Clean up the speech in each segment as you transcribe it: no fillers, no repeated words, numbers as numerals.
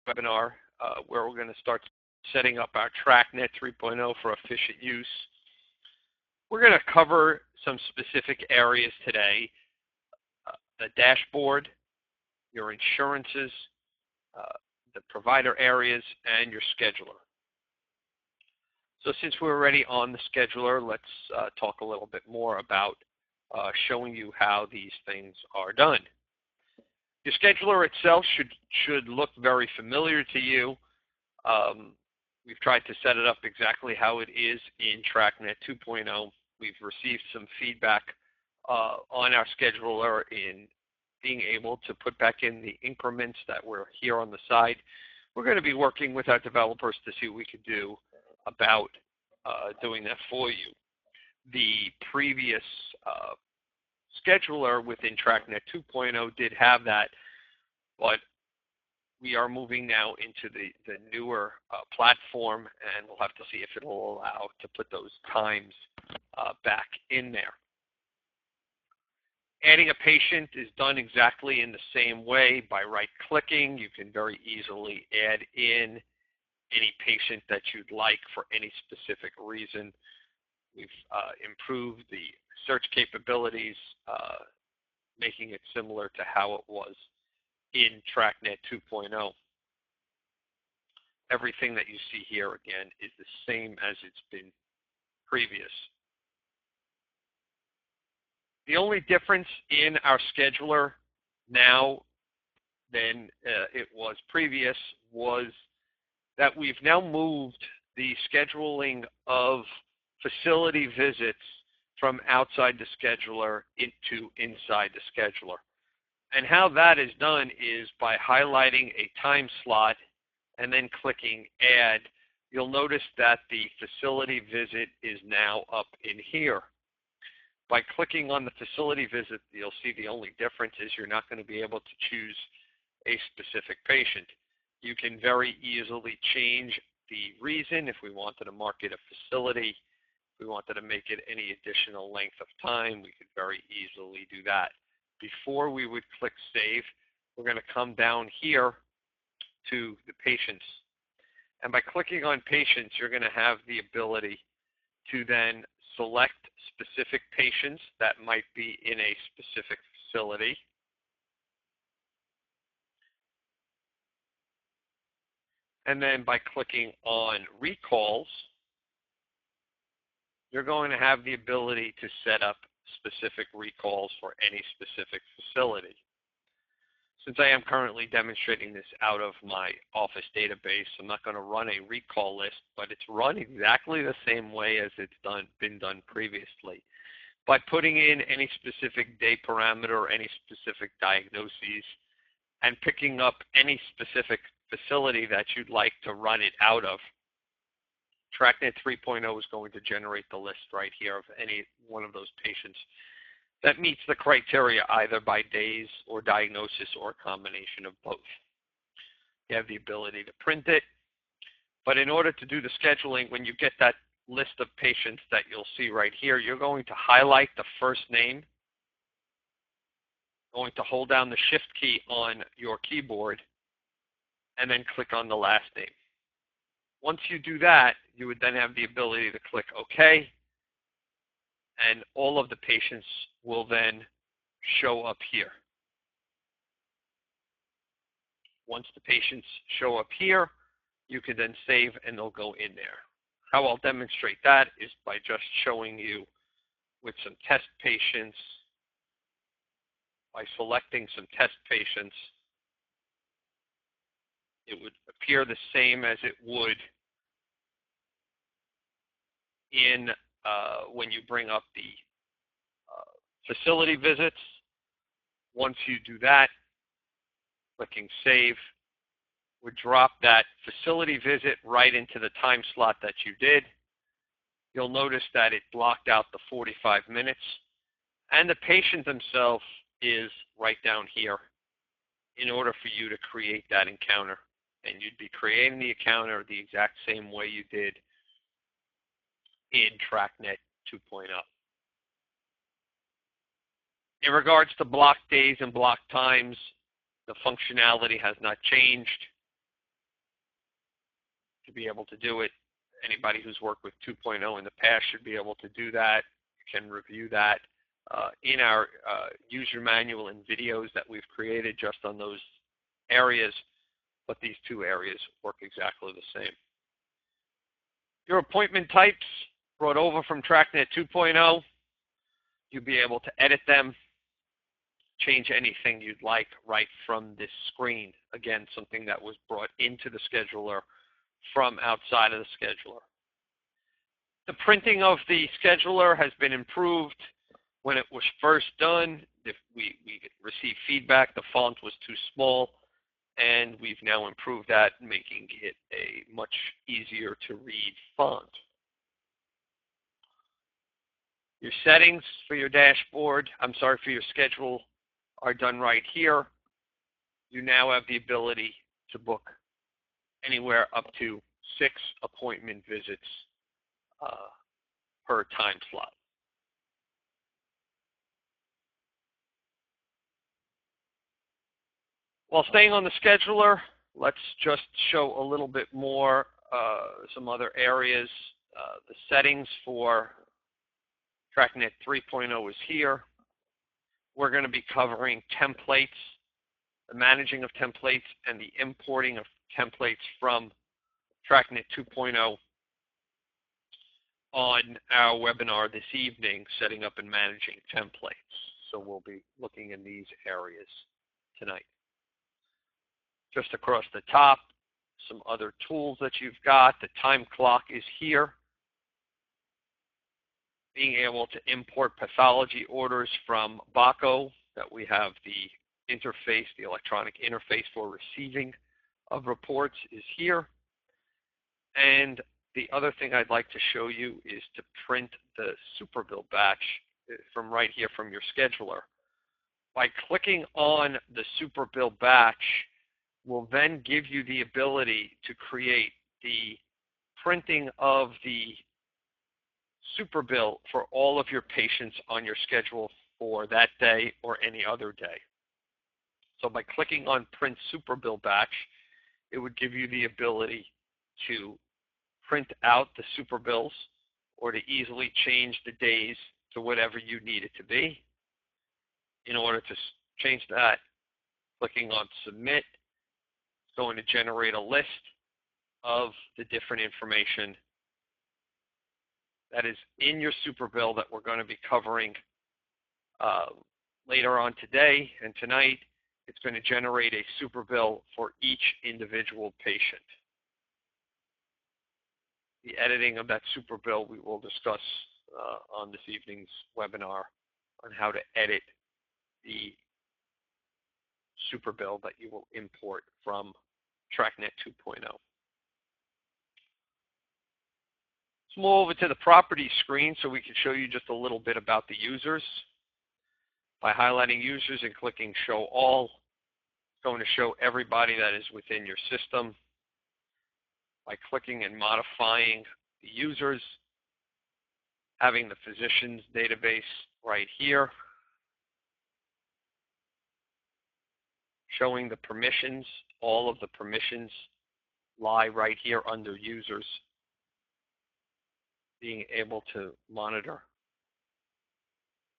webinar where we're going to start setting up our TRAKnet 3.0 for efficient use. We're going to cover some specific areas today: the dashboard, your insurances, the provider areas, and your scheduler. So since we're already on the scheduler, let's talk a little bit more about showing you how these things are done. Your scheduler itself should look very familiar to you. We've tried to set it up exactly how it is in TRAKnet 2.0. We've received some feedback on our scheduler in being able to put back in the increments that were here on the side. We're going to be working with our developers to see what we could do about doing that for you. The previous scheduler within TRAKnet 2.0 did have that, but we are moving now into the newer platform, and we'll have to see if it will allow to put those times back in there. Adding a patient is done exactly in the same way. By right-clicking, you can very easily add in any patient that you'd like for any specific reason. We've improved the search capabilities, making it similar to how it was in TRAKnet 2.0. Everything that you see here, again, is the same as it's been previous. The only difference in our scheduler now than it was previous was that we've now moved the scheduling of facility visits from outside the scheduler into inside the scheduler. And how that is done is by highlighting a time slot and then clicking Add. You'll notice that the facility visit is now up in here. By clicking on the facility visit, you'll see the only difference is you're not going to be able to choose a specific patient. You can very easily change the reason. If we wanted to mark it a facility, if we wanted to make it any additional length of time, we could very easily do that. Before we would click Save, we're going to come down here to the patients. And by clicking on patients, you're going to have the ability to then select specific patients that might be in a specific facility. And then by clicking on recalls, you're going to have the ability to set up specific recalls for any specific facility. Since I am currently demonstrating this out of my Office database, I'm not going to run a recall list, but it's run exactly the same way as it's been done previously. By putting in any specific day parameter or any specific diagnoses and picking up any specific facility that you'd like to run it out of, TRAKnet 3.0 is going to generate the list right here of any one of those patients that meets the criteria either by days or diagnosis or a combination of both. You have the ability to print it, but in order to do the scheduling, when you get that list of patients that you'll see right here, you're going to highlight the first name, going to hold down the Shift key on your keyboard, and then click on the last name. Once you do that, you would then have the ability to click OK, and all of the patients will then show up here. Once the patients show up here, you can then save and they'll go in there. How I'll demonstrate that is by just showing you with some test patients. By selecting some test patients, it would appear the same as it would in when you bring up the facility visits. Once you do that, clicking Save would drop that facility visit right into the time slot that you did. You'll notice that it blocked out the 45 minutes, and the patient themselves is right down here in order for you to create that encounter. And you'd be creating the encounter the exact same way you did in TRAKnet 2.0. In regards to block days and block times, the functionality has not changed. to be able to do it. Anybody who's worked with 2.0 in the past should be able to do that. You can review that in our user manual and videos that we've created just on those areas, but these two areas work exactly the same. Your appointment types brought over from TRAKnet 2.0, you'll be able to edit them, change anything you'd like right from this screen. Again, something that was brought into the scheduler from outside of the scheduler. The printing of the scheduler has been improved. When it was first done, if we received feedback, the font was too small, and we've now improved that, making it a much easier to read font. Your settings for your dashboard, for your schedule are done right here. You now have the ability to book anywhere up to 6 appointment visits per time slot. While staying on the scheduler, let's just show a little bit more some other areas. The settings for TRAKnet 3.0 is here. We're going to be covering templates, the managing of templates, and the importing of templates from TRAKnet 2.0 on our webinar this evening, setting up and managing templates. So we'll be looking in these areas tonight. Just across the top, some other tools that you've got. The time clock is here. Being able to import pathology orders from BACO, that we have the interface, the electronic interface for receiving of reports is here. And the other thing I'd like to show you is to print the superbill batch from right here from your scheduler. By clicking on the superbill batch, will then give you the ability to create the printing of the superbill for all of your patients on your schedule for that day or any other day. So by clicking on Print Superbill Batch, it would give you the ability to print out the superbills or to easily change the days to whatever you need it to be. In order to change that, clicking on Submit, it's going to generate a list of the different information that is in your superbill that we're going to be covering later on today and tonight. It's going to generate a superbill for each individual patient. The editing of that superbill we will discuss on this evening's webinar on how to edit the superbill that you will import from TRAKnet 2.0. Let's move over to the properties screen so we can show you just a little bit about the users. By highlighting users and clicking Show All, it's going to show everybody that is within your system. By clicking and modifying the users, having the physician's database right here, showing the permissions, all of the permissions lie right here under users, being able to monitor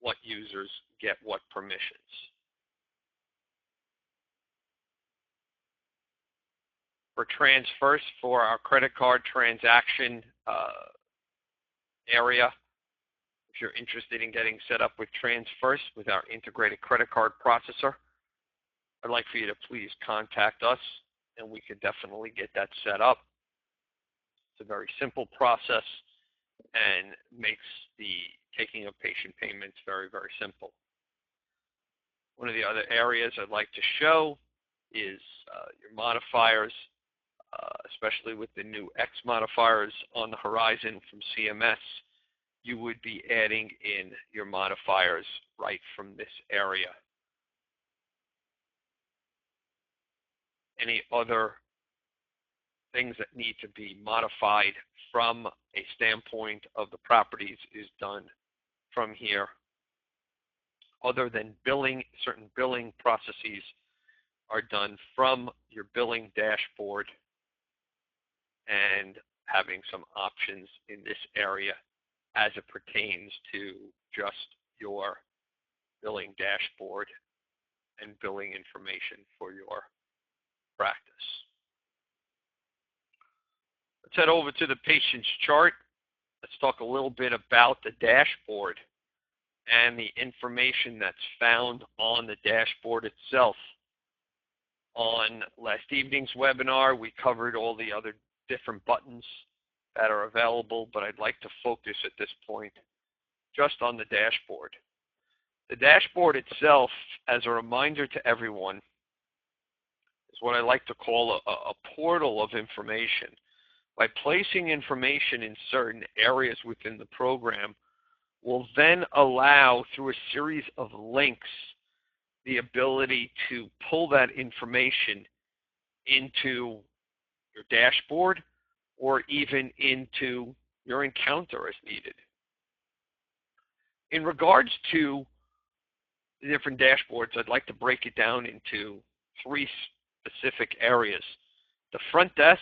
what users get what permissions. For transfers, for our credit card transaction area, if you're interested in getting set up with transfers with our integrated credit card processor, I'd like for you to please contact us and we could definitely get that set up. It's a very simple process and makes the taking of patient payments very, very simple. One of the other areas I'd like to show is your modifiers, especially with the new X modifiers on the horizon from CMS. You would be adding in your modifiers right from this area. Any other things that need to be modified from a standpoint of the properties is done from here. Other than billing, certain billing processes are done from your billing dashboard. and having some options in this area as it pertains to just your billing dashboard and billing information for your practice. Let's head over to the patient's chart. Let's talk a little bit about the dashboard and the information that's found on the dashboard itself. On last evening's webinar, we covered all the other different buttons that are available, but I'd like to focus at this point just on the dashboard. The dashboard itself, as a reminder to everyone, is what I like to call a portal of information. By placing information in certain areas within the program, will then allow, through a series of links, the ability to pull that information into your dashboard or even into your encounter as needed. In regards to the different dashboards, I'd like to break it down into three specific areas: the front desk,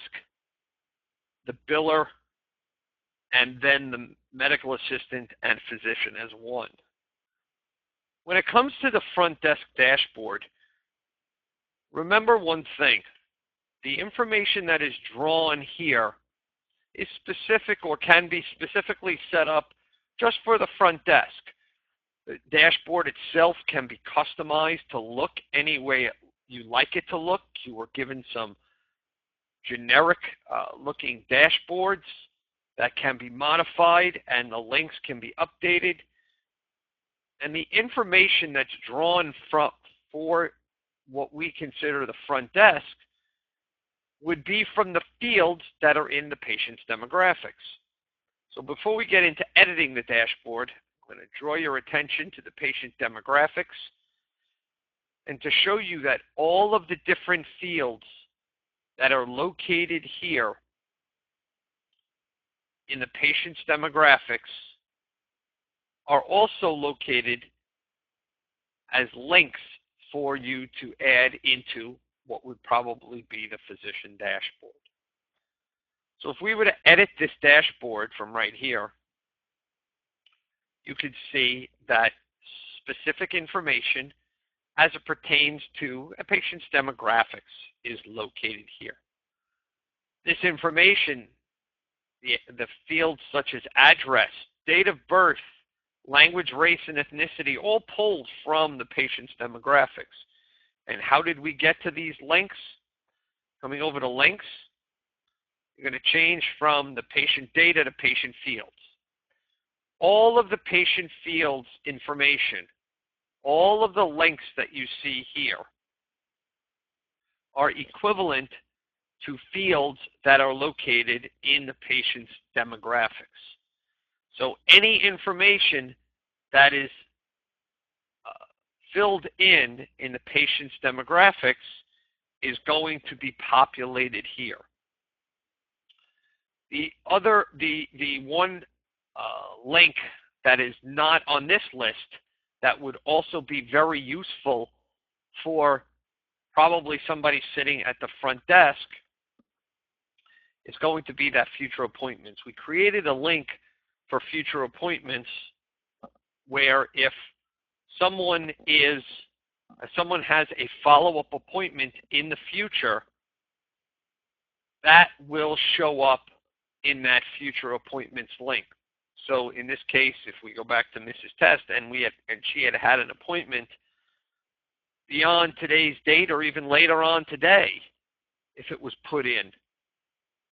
the biller, and then the medical assistant and physician as one. When it comes to the front desk dashboard, remember one thing: the information that is drawn here is specific or can be specifically set up just for the front desk. The dashboard itself can be customized to look any way you like it to look. You were given some generic looking dashboards that can be modified, and the links can be updated. And the information that's drawn for what we consider the front desk would be from the fields that are in the patient's demographics. So before we get into editing the dashboard, I'm going to draw your attention to the patient demographics and to show you that all of the different fields that are located here in the patient's demographics are also located as links for you to add into what would probably be the physician dashboard. So if we were to edit this dashboard from right here, you could see that specific information as it pertains to a patient's demographics is located here. This information, the fields such as address, date of birth, language, race, and ethnicity, all pulled from the patient's demographics. And how did we get to these links? Coming over to links, you're going to change from the patient data to patient fields. All of the patient fields information, all of the links that you see here are equivalent to fields that are located in the patient's demographics. So any information that is filled in the patient's demographics is going to be populated here. The one link that is not on this list that would also be very useful for probably somebody sitting at the front desk is going to be that future appointments. We created a link for future appointments where if someone has a follow-up appointment in the future, that will show up in that future appointments link. So in this case, if we go back to Mrs. Test and she had had an appointment beyond today's date or even later on today, if it was put in,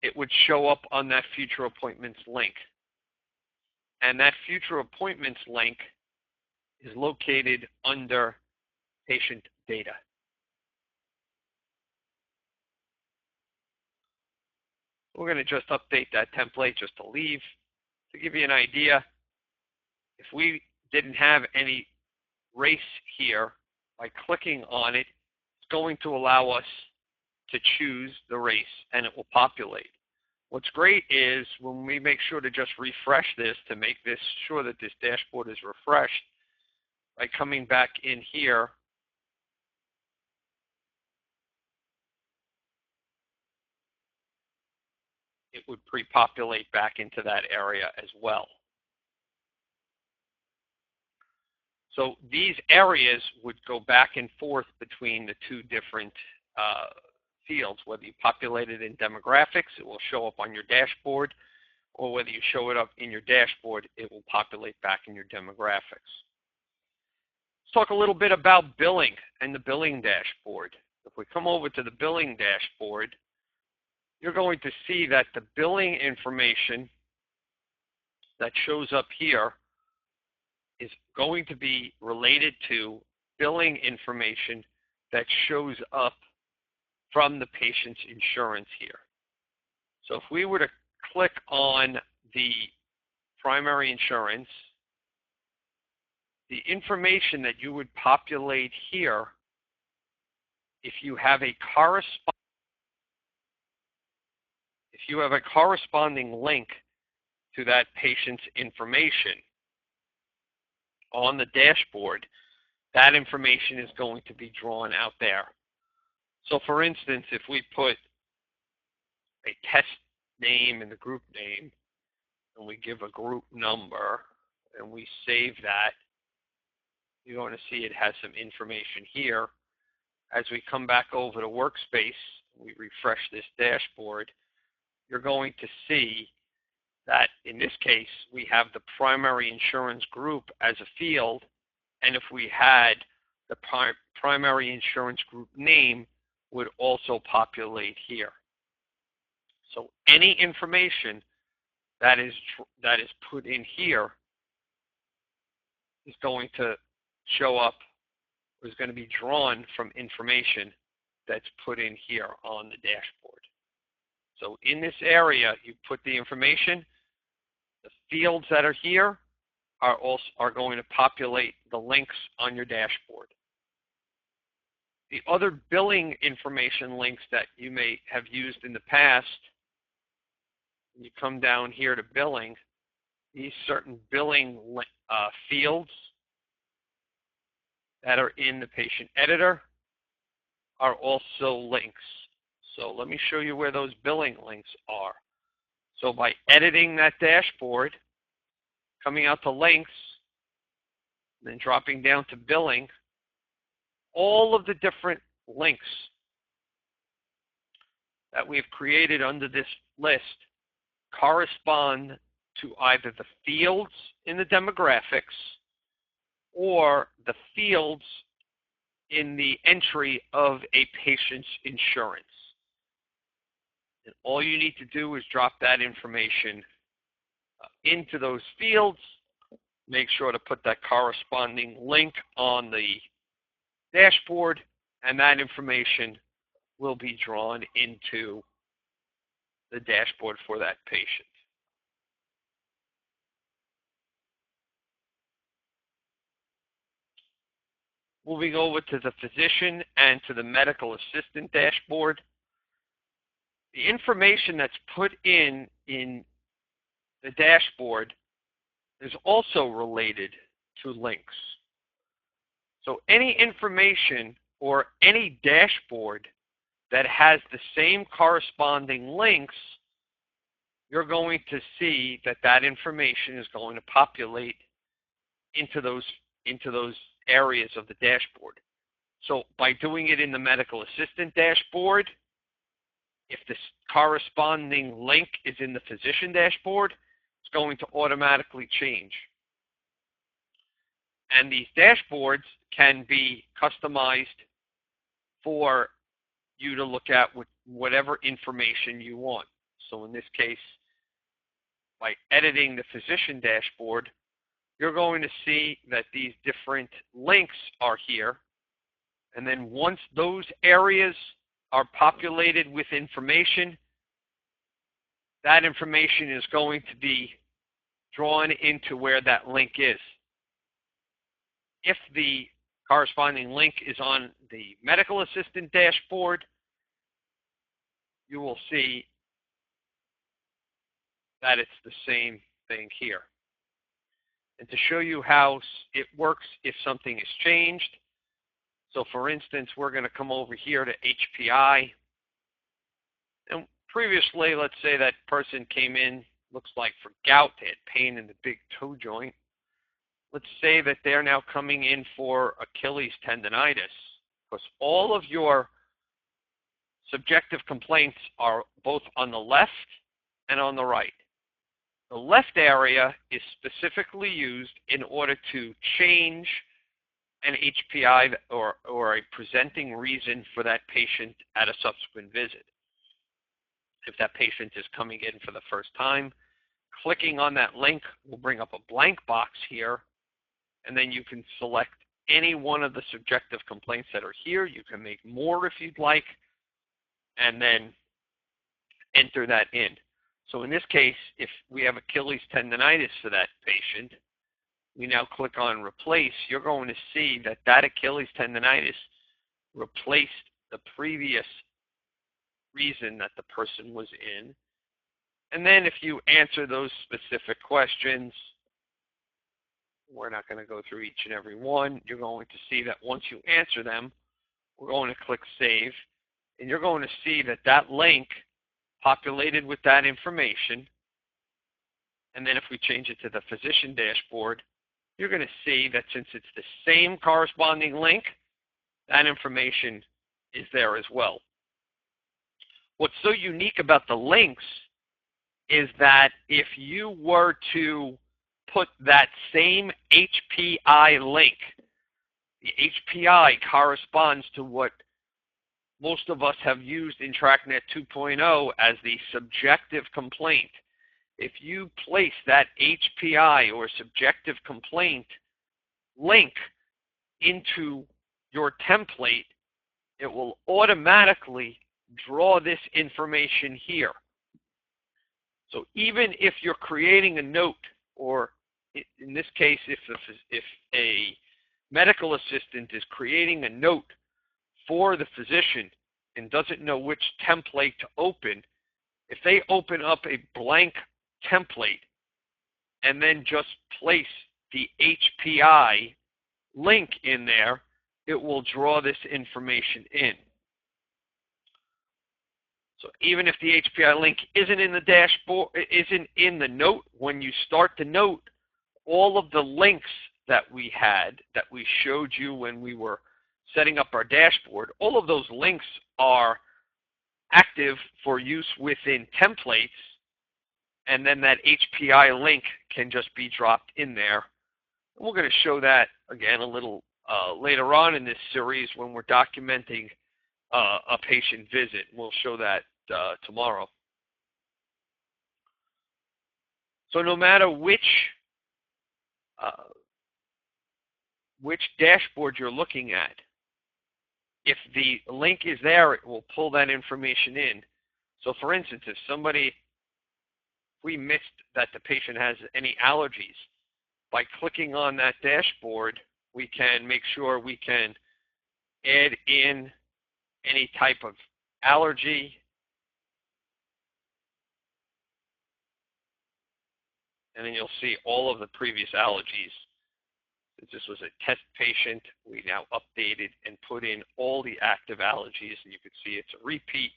it would show up on that future appointments link. And that future appointments link is located under patient data. We're going to just update that template just to leave. To give you an idea, if we didn't have any race here, by clicking on it, it's going to allow us to choose the race and it will populate. What's great is when we make sure to just refresh this to make this sure that this dashboard is refreshed, by coming back in here, it would pre-populate back into that area as well. So these areas would go back and forth between the two different fields. Whether you populate it in demographics, it will show up on your dashboard, or whether you show it up in your dashboard, it will populate back in your demographics. Let's talk a little bit about billing and the billing dashboard. If we come over to the billing dashboard, you're going to see that the billing information that shows up here is going to be related to billing information that shows up from the patient's insurance here. So if we were to click on the primary insurance, the information that you would populate here, if you have a corresponding link to that patient's information on the dashboard, that information is going to be drawn out there. So for instance, if we put a test name in the group name, and we give a group number, and we save that, you're going to see it has some information here. As we come back over to Workspace, we refresh this dashboard, you're going to see that in this case, we have the primary insurance group as a field, and if we had the primary insurance group name, would also populate here. So any information that is put in here is going to show up, is going to be drawn from information that's put in here on the dashboard. So in this area, you put the information. The fields that are here are going to populate the links on your dashboard. The other billing information links that you may have used in the past, you come down here to billing, these certain billing fields that are in the patient editor are also links. So let me show you where those billing links are. So by editing that dashboard, coming out to links, then dropping down to billing, all of the different links that we've created under this list correspond to either the fields in the demographics or the fields in the entry of a patient's insurance. And all you need to do is drop that information into those fields, make sure to put that corresponding link on the dashboard, and that information will be drawn into the dashboard for that patient. Moving over to the physician and to the medical assistant dashboard, the information that's put in the dashboard is also related to links. So any information or any dashboard that has the same corresponding links, you're going to see that that information is going to populate into those areas of the dashboard. So by doing it in the medical assistant dashboard, if the corresponding link is in the physician dashboard, it's going to automatically change. And these dashboards can be customized for you to look at with whatever information you want. So in this case, by editing the physician dashboard, you're going to see that these different links are here. And then once those areas are populated with information, that information is going to be drawn into where that link is. If the corresponding link is on the medical assistant dashboard, you will see that it's the same thing here. And to show you how it works if something is changed, so for instance, we're going to come over here to HPI, and previously, let's say that person came in, looks like for gout, they had pain in the big toe joint. Let's say that they're now coming in for Achilles tendonitis, because all of your subjective complaints are both on the left and on the right. The left area is specifically used in order to change an HPI or a presenting reason for that patient at a subsequent visit. If that patient is coming in for the first time, clicking on that link will bring up a blank box here, and then you can select any one of the subjective complaints that are here. You can make more if you'd like, and then enter that in. So in this case, if we have Achilles tendonitis for that patient, we now click on replace. You're going to see that that Achilles tendonitis replaced the previous reason that the person was in. And then if you answer those specific questions, we're not going to go through each and every one. You're going to see that once you answer them, we're going to click save. And you're going to see that that link populated with that information. And then if we change it to the physician dashboard, you're going to see that since it's the same corresponding link, that information is there as well. What's so unique about the links is that if you were to put that same HPI link, the HPI corresponds to what most of us have used in TRAKnet 2.0 as the subjective complaint. If you place that HPI or subjective complaint link into your template, it will automatically draw this information here. So even if you're creating a note, or in this case, if a medical assistant is creating a note for the physician and doesn't know which template to open, if they open up a blank template and then just place the HPI link in there, it will draw this information in. So even if the HPI link isn't in the dashboard, isn't in the note, when you start the note, all of the links that we had, that we showed you when we were setting up our dashboard, all of those links are active for use within templates, and then that HPI link can just be dropped in there. We're going to show that again a little later on in this series when we're documenting a patient visit. We'll show that tomorrow. So no matter which dashboard you're looking at, if the link is there, it will pull that information in. So for instance, if we missed that the patient has any allergies, by clicking on that dashboard, we can make sure we can add in any type of allergy. And then you'll see all of the previous allergies. Since this was a test patient, we now updated and put in all the active allergies, and you can see it's a repeat.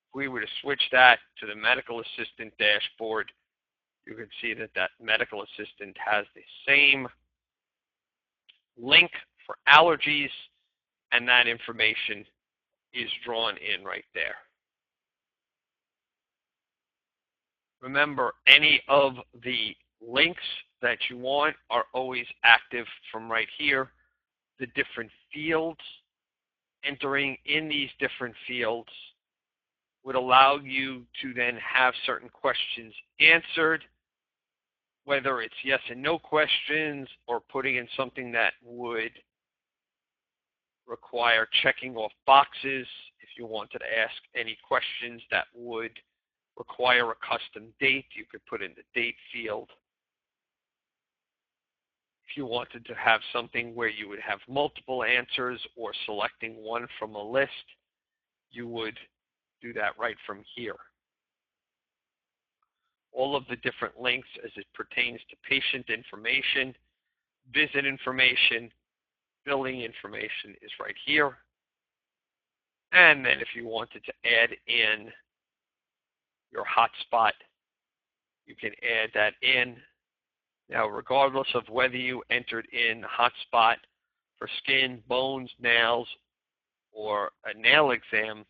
If we were to switch that to the medical assistant dashboard, you can see that that medical assistant has the same link for allergies, and that information is drawn in right there. Remember, any of the links that you want are always active from right here. The different fields, entering in these different fields would allow you to then have certain questions answered, whether it's yes and no questions or putting in something that would require checking off boxes. If you wanted to ask any questions that would require a custom date, you could put in the date field. If you wanted to have something where you would have multiple answers or selecting one from a list, you would do that right from here. All of the different links as it pertains to patient information, visit information, billing information is right here. And then if you wanted to add in your hotspot. You can add that in. Now, regardless of whether you entered in hotspot for skin, bones, nails, or a nail exam,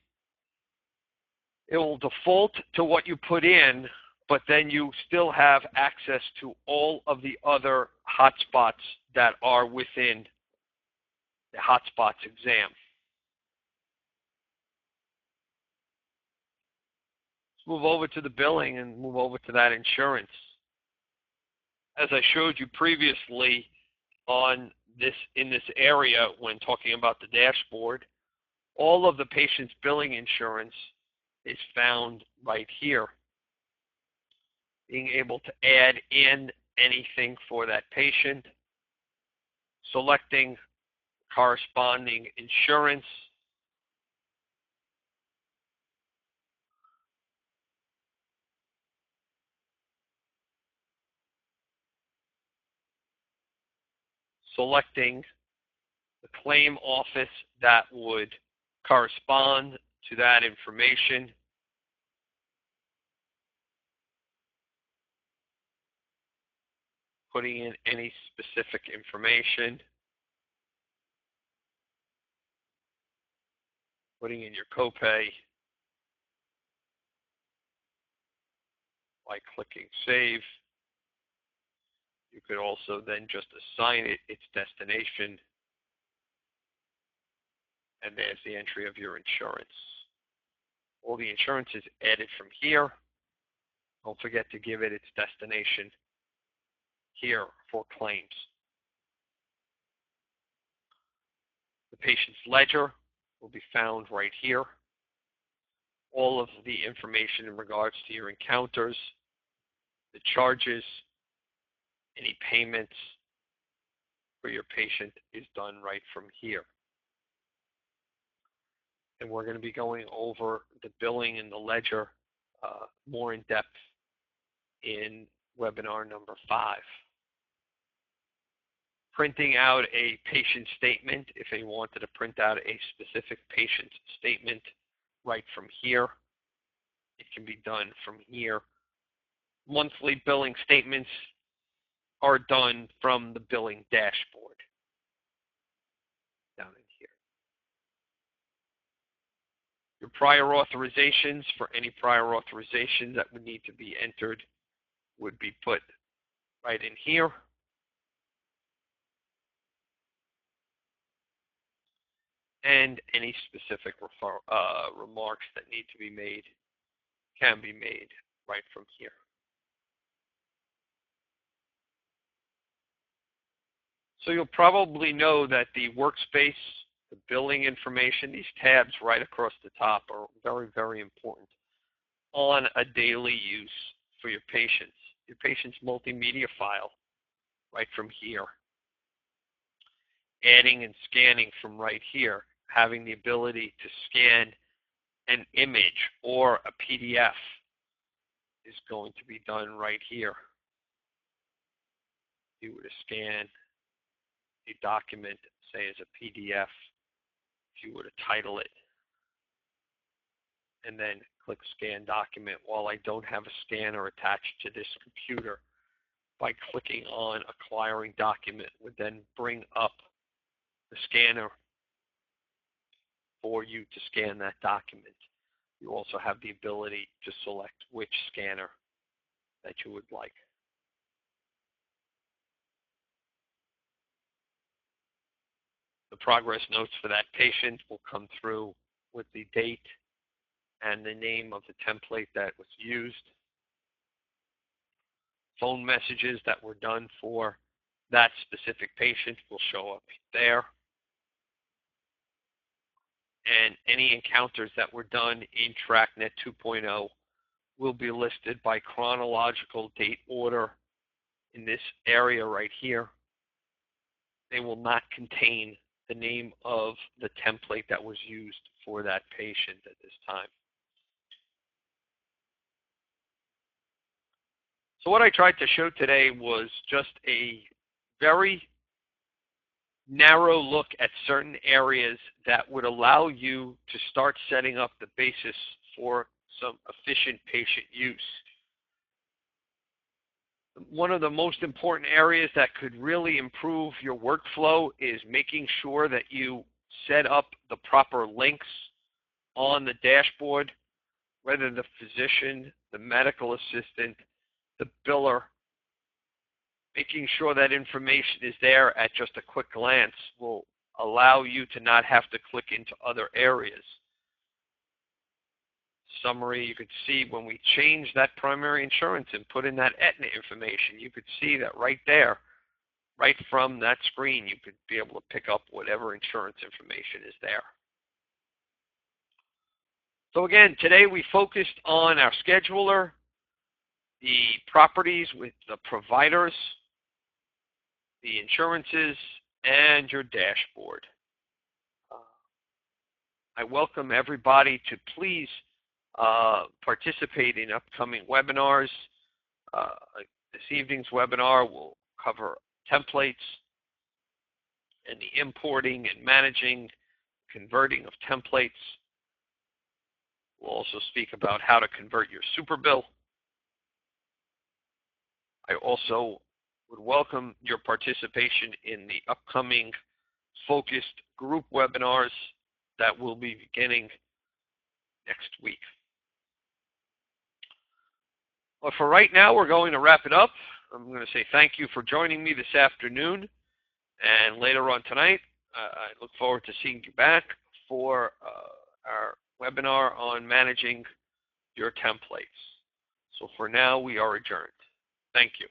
it will default to what you put in, but then you still have access to all of the other hotspots that are within the hotspots exam. Let's move over to the billing and move over to that insurance. As I showed you previously in this area when talking about the dashboard, all of the patient's billing insurance is found right here. Being able to add in anything for that patient, selecting corresponding insurance, selecting the claim office that would correspond to that information, putting in any specific information, putting in your copay by clicking Save. You could also then just assign it its destination, and there's the entry of your insurance. All the insurance is added from here. Don't forget to give it its destination here for claims. The patient's ledger will be found right here. All of the information in regards to your encounters, the charges, any payments for your patient is done right from here. And we're going to be going over the billing and the ledger more in depth in webinar number 5. Printing out a patient statement, if you wanted to print out a specific patient statement right from here, it can be done from here. Monthly billing statements are done from the billing dashboard down in here. Your prior authorizations, for any prior authorizations that would need to be entered, would be put right in here. And any specific remarks that need to be made can be made right from here. So you'll probably know that the workspace, the billing information, these tabs right across the top are very, very important on a daily use for your patients. Your patient's multimedia file right from here. Adding and scanning from right here. Having the ability to scan an image or a PDF is going to be done right here. If you were to scan a document, say as a PDF, if you were to title it, and then click Scan Document, while I don't have a scanner attached to this computer, by clicking on Acquiring Document would then bring up the scanner for you to scan that document. You also have the ability to select which scanner that you would like. The progress notes for that patient will come through with the date and the name of the template that was used. Phone messages that were done for that specific patient will show up there. And any encounters that were done in TRAKnet 2.0 will be listed by chronological date order in this area right here. They will not contain the name of the template that was used for that patient at this time. So what I tried to show today was just a very narrow look at certain areas that would allow you to start setting up the basis for some efficient patient use. One of the most important areas that could really improve your workflow is making sure that you set up the proper links on the dashboard, whether the physician, the medical assistant, the biller. Making sure that information is there at just a quick glance will allow you to not have to click into other areas. Summary, you could see when we changed that primary insurance and put in that Aetna information, you could see that right there, right from that screen, you could be able to pick up whatever insurance information is there. So again, today we focused on our scheduler, the properties with the providers, the insurances, and your dashboard. I welcome everybody to please participate in upcoming webinars. This evening's webinar will cover templates and the importing and managing, converting of templates. We'll also speak about how to convert your super bill. I also would welcome your participation in the upcoming focused group webinars that will be beginning next week. But for right now, we're going to wrap it up. I'm going to say thank you for joining me this afternoon. And later on tonight, I look forward to seeing you back for our webinar on managing your templates. So for now, we are adjourned. Thank you.